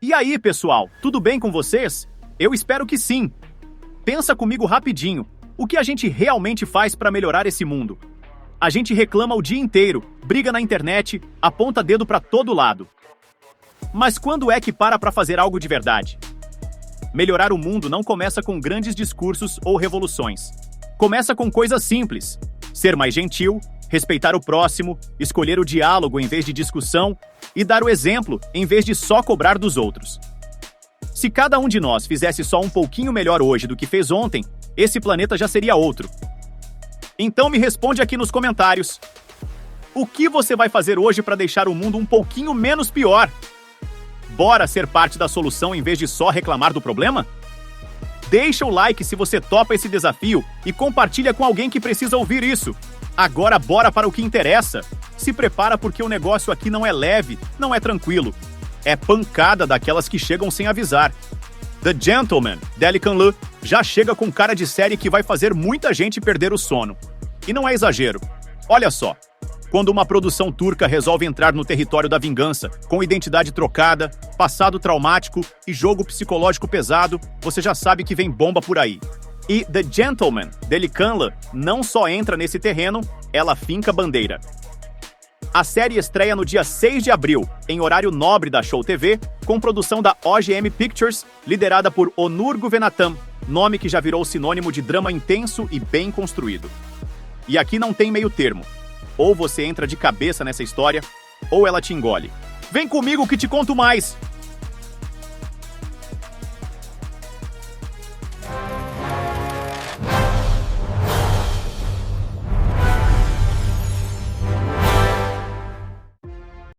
E aí, pessoal, tudo bem com vocês? Eu espero que sim. Pensa comigo rapidinho. O que a gente realmente faz para melhorar esse mundo? A gente reclama o dia inteiro, briga na internet, aponta dedo para todo lado. Mas quando é que para fazer algo de verdade? Melhorar o mundo não começa com grandes discursos ou revoluções. Começa com coisas simples. Ser mais gentil, respeitar o próximo, escolher o diálogo em vez de discussão e dar o exemplo em vez de só cobrar dos outros. Se cada um de nós fizesse só um pouquinho melhor hoje do que fez ontem, esse planeta já seria outro. Então me responde aqui nos comentários. O que você vai fazer hoje para deixar o mundo um pouquinho menos pior? Bora ser parte da solução em vez de só reclamar do problema? Deixa o like se você topa esse desafio e compartilha com alguém que precisa ouvir isso. Agora bora para o que interessa. Se prepara porque o negócio aqui não é leve, não é tranquilo. É pancada daquelas que chegam sem avisar. The Gentleman, Delican Lu, já chega com cara de série que vai fazer muita gente perder o sono. E não é exagero. Olha só. Quando uma produção turca resolve entrar no território da vingança, com identidade trocada, passado traumático e jogo psicológico pesado, você já sabe que vem bomba por aí. E The Gentleman, Delican Lu, não só entra nesse terreno, ela finca bandeira. A série estreia no dia 6 de abril, em horário nobre da Show TV, com produção da OGM Pictures, liderada por Onur Guvenatam, nome que já virou sinônimo de drama intenso e bem construído. E aqui não tem meio termo. Ou você entra de cabeça nessa história, ou ela te engole. Vem comigo que te conto mais!